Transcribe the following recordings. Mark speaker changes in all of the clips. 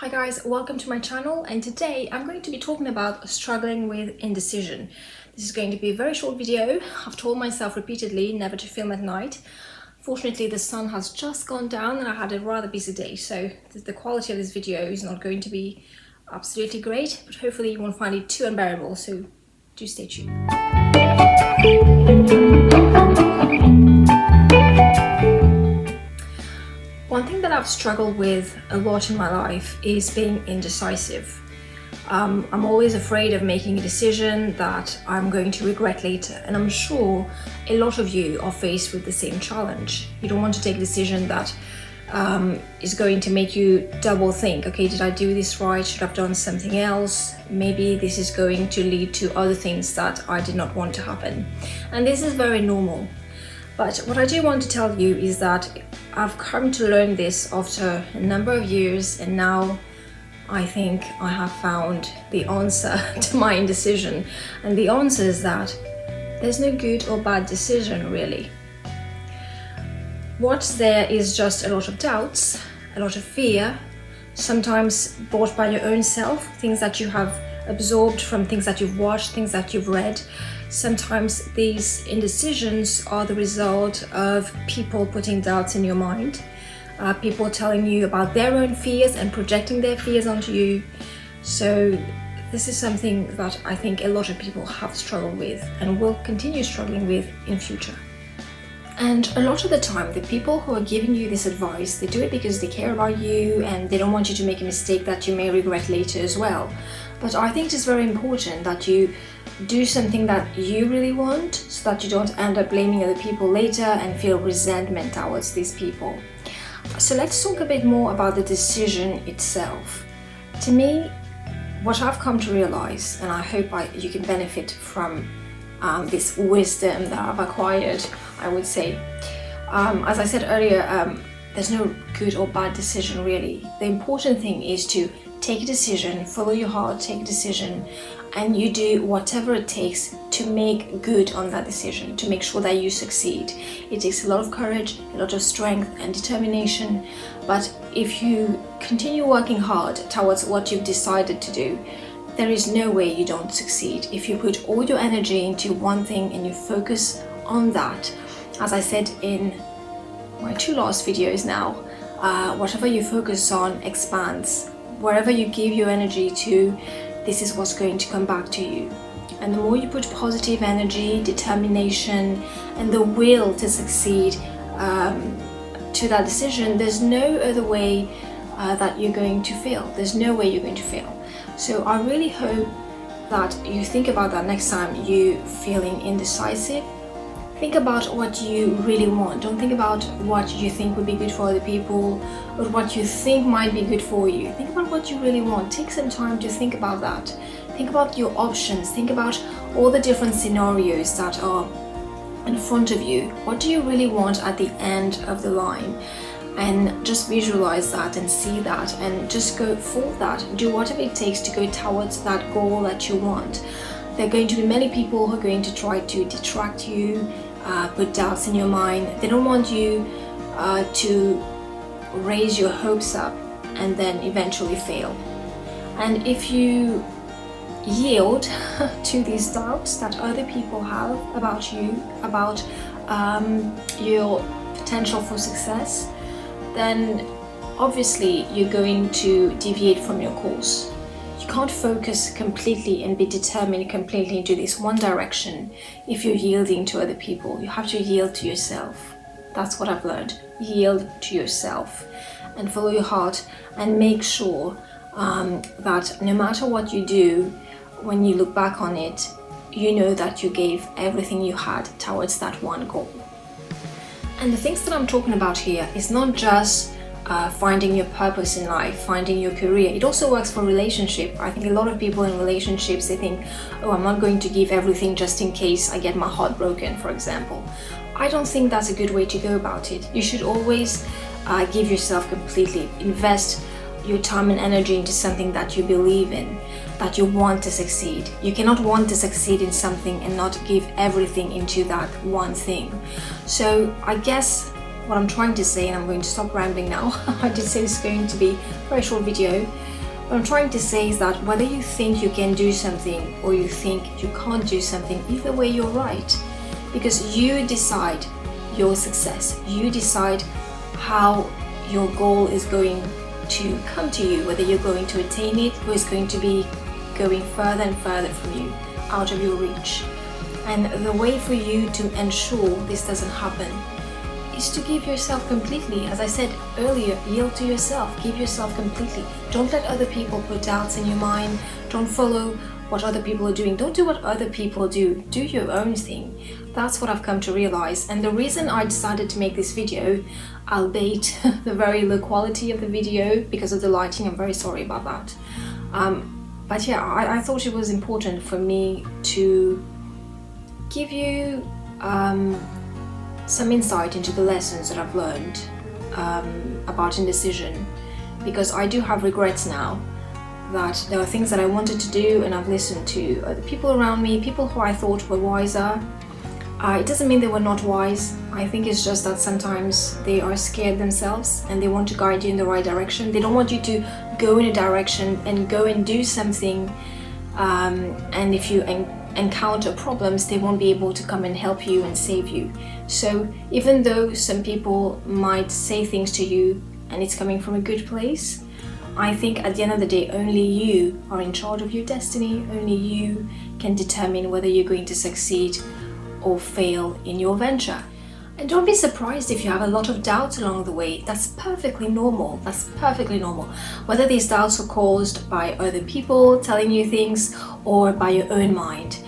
Speaker 1: Hi guys, welcome to my channel, and today I'm going to be talking about struggling with indecision. This is going to be a very short video. I've told myself repeatedly never to film at night. Fortunately, the sun has just gone down and I had a rather busy day, so the quality of this video is not going to be absolutely great, but hopefully you won't find it too unbearable, so do stay tuned. One thing that I've struggled with a lot in my life is being indecisive. I'm always afraid of making a decision that I'm going to regret later, and I'm sure a lot of you are faced with the same challenge. You don't want to take a decision that is going to make you double think, okay, did I do this right? Should I have done something else? Maybe this is going to lead to other things that I did not want to happen. And this is very normal. But what I do want to tell you is that I've come to learn this after a number of years, and now I think I have found the answer to my indecision. And the answer is that there's no good or bad decision, really. What's there is just a lot of doubts, a lot of fear, sometimes brought by your own self, things that you have absorbed from things that you've watched, things that you've read. Sometimes these indecisions are the result of people putting doubts in your mind, people telling you about their own fears and projecting their fears onto you. So this is something that I think a lot of people have struggled with and will continue struggling with in future. And a lot of the time, the people who are giving you this advice, they do it because they care about you and they don't want you to make a mistake that you may regret later as well. But I think it's very important that you do something that you really want, so that you don't end up blaming other people later and feel resentment towards these people. So let's talk a bit more about the decision itself. To me, what I've come to realize, and I hope you can benefit from this wisdom that I've acquired, I would say. As I said earlier, there's no good or bad decision really. The important thing is to take a decision, follow your heart, take a decision, and you do whatever it takes to make good on that decision, to make sure that you succeed. It takes a lot of courage, a lot of strength and determination, but if you continue working hard towards what you've decided to do, there is no way you don't succeed. If you put all your energy into one thing and you focus on that, as I said in my two last videos now, whatever you focus on expands. Wherever you give your energy to, this is what's going to come back to you. And the more you put positive energy, determination, and the will to succeed to that decision, there's no other way that you're going to fail. There's no way you're going to fail. So I really hope that you think about that next time you're feeling indecisive. Think about what you really want. Don't think about what you think would be good for other people or what you think might be good for you. Think about what you really want. Take some time to think about that. Think about your options. Think about all the different scenarios that are in front of you. What do you really want at the end of the line? And just visualize that and see that and just go for that. Do whatever it takes to go towards that goal that you want. There are going to be many people who are going to try to detract you, put doubts in your mind. They don't want you to raise your hopes up and then eventually fail. And if you yield to these doubts that other people have about you, about your potential for success, then obviously you're going to deviate from your course. You can't focus completely and be determined completely into this one direction if you're yielding to other people. You have to yield to yourself. That's what I've learned. Yield to yourself and follow your heart, and make sure that no matter what you do, when you look back on it, you know that you gave everything you had towards that one goal. And the things that I'm talking about here is not just finding your purpose in life, finding your career. It also works for relationship. I think a lot of people in relationships, they think, oh, I'm not going to give everything just in case I get my heart broken, for example. I don't think that's a good way to go about it. You should always give yourself completely, invest your time and energy into something that you believe in, that you want to succeed. You cannot want to succeed in something and not give everything into that one thing. So I guess what I'm trying to say, and I'm going to stop rambling now, I did say this is going to be a very short video, What I'm trying to say is that whether you think you can do something or you think you can't do something, either way you're right. Because you decide your success. You decide how your goal is going to come to you, whether you're going to attain it or it's going to be going further and further from you, out of your reach. And the way for you to ensure this doesn't happen is to give yourself completely, as I said earlier, yield to yourself, give yourself completely. Don't let other people put doubts in your mind. Don't follow what other people are doing. Don't do what other people do. Do your own thing. That's what I've come to realize. And the reason I decided to make this video, albeit the very low quality of the video because of the lighting, I'm very sorry about that. But yeah, I thought it was important for me to give you some insight into the lessons that I've learned about indecision, because I do have regrets now that there are things that I wanted to do and I've listened to the people around me, people who I thought were wiser. It doesn't mean they were not wise. I think it's just that sometimes they are scared themselves and they want to guide you in the right direction. They don't want you to go in a direction and go and do something, and if you encounter problems, they won't be able to come and help you and save you. So even though some people might say things to you and it's coming from a good place, I think at the end of the day, only you are in charge of your destiny. Only you can determine whether you're going to succeed or fail in your venture. And don't be surprised if you have a lot of doubts along the way. That's perfectly normal. That's perfectly normal. Whether these doubts are caused by other people telling you things or by your own mind.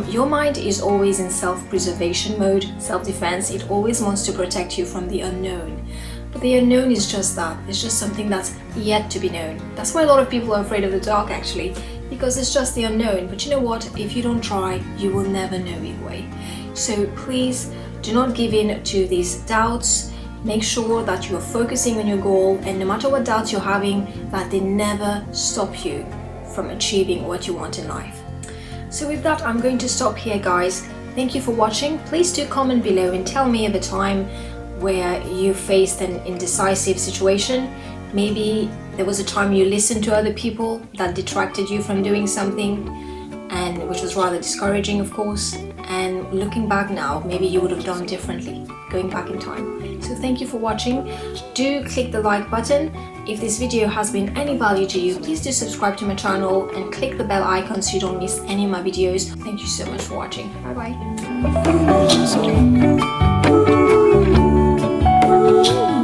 Speaker 1: Your mind is always in self-preservation mode, self-defense. It always wants to protect you from the unknown. But the unknown is just that. It's just something that's yet to be known. That's why a lot of people are afraid of the dark, actually, because it's just the unknown. But you know what? If you don't try, you will never know either way. So please do not give in to these doubts. Make sure that you are focusing on your goal, and no matter what doubts you're having, that they never stop you from achieving what you want in life. So with that, I'm going to stop here, guys. Thank you for watching. Please do comment below and tell me of a time where you faced an indecisive situation. Maybe there was a time you listened to other people that detracted you from doing something, and which was rather discouraging, of course. And looking back now, maybe you would have done differently, going back in time. So thank you for watching. Do click the like button. If this video has been any value to you, please do subscribe to my channel and click the bell icon so you don't miss any of my videos. Thank you so much for watching. Bye bye.